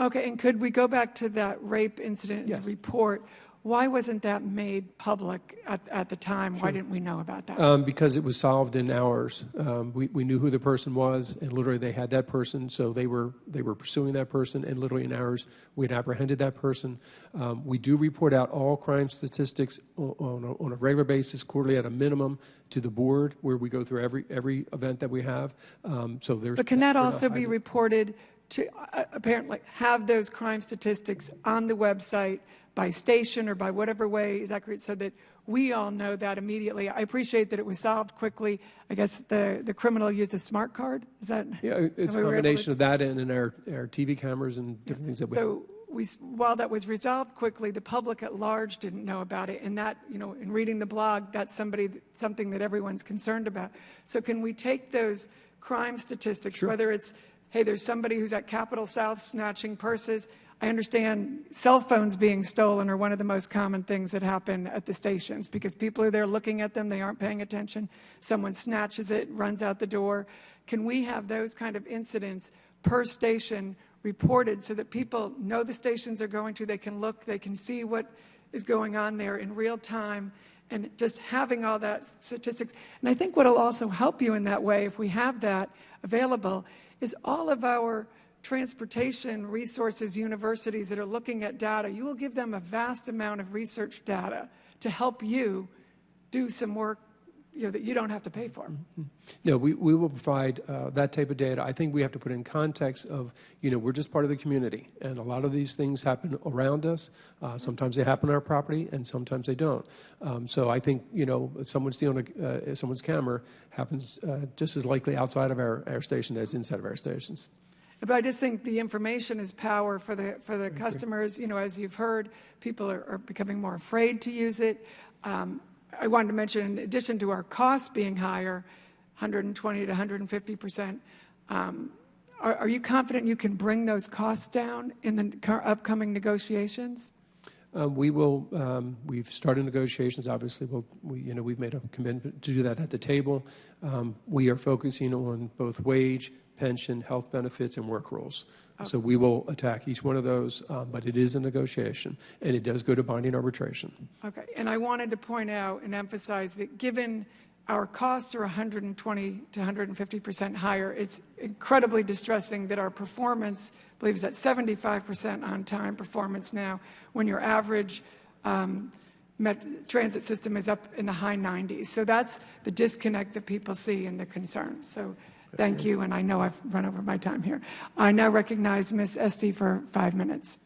Okay, and could we go back to that rape incident in Yes. the report? Why wasn't that made public at the time? Sure. Why didn't we know about that? Because it was solved in hours. We knew who the person was, and literally they had that person, so they were pursuing that person, and literally in hours we had apprehended that person. We do report out all crime statistics on a regular basis, quarterly at a minimum, to the board, where we go through every event that we have. So there's. But can that also be reported to apparently have those crime statistics on the website by station or by whatever way is accurate, so that we all know that immediately? I appreciate that it was solved quickly. I guess the criminal used a smart card. Is that? Yeah, it's a combination of that and our TV cameras and different things that we. So while that was resolved quickly, the public at large didn't know about it, and that, in reading the blog, that's something that everyone's concerned about. So can we take those crime statistics, Sure. whether it's, hey, there's somebody who's at Capitol South snatching purses. I understand cell phones being stolen are one of the most common things that happen at the stations, because people are there looking at them, they aren't paying attention. Someone snatches it, runs out the door. Can we have those kind of incidents per station reported so that people know the stations they're going to, they can look, they can see what is going on there in real time, and just having all that statistics. And I think what will also help you in that way, if we have that available, is all of our transportation resources, universities that are looking at data. You will give them a vast amount of research data to help you do some work that you don't have to pay for. Mm-hmm. No, we will provide that type of data. I think we have to put in context of, we're just part of the community, and a lot of these things happen around us. Sometimes they happen on our property, and sometimes they don't. So I think, if someone's stealing someone's camera, happens just as likely outside of our station as inside of our stations. But I just think the information is power for the customers. As you've heard, people are becoming more afraid to use it. I wanted to mention, in addition to our costs being higher, 120 to 150%, are you confident you can bring those costs down in the upcoming negotiations? We will. We've started negotiations. Obviously, we've made a commitment to do that at the table. We are focusing on both wage, pension, health benefits, and work rules. Okay. So we will attack each one of those, but it is a negotiation, and it does go to binding arbitration. Okay. And I wanted to point out and emphasize that given our costs are 120 to 150% higher, it's incredibly distressing that our performance, I believe, is at 75% on-time performance now, when your average transit system is up in the high 90s. So that's the disconnect that people see and the concern. So thank you, and I know I've run over my time here. I now recognize Ms. Estee for 5 minutes.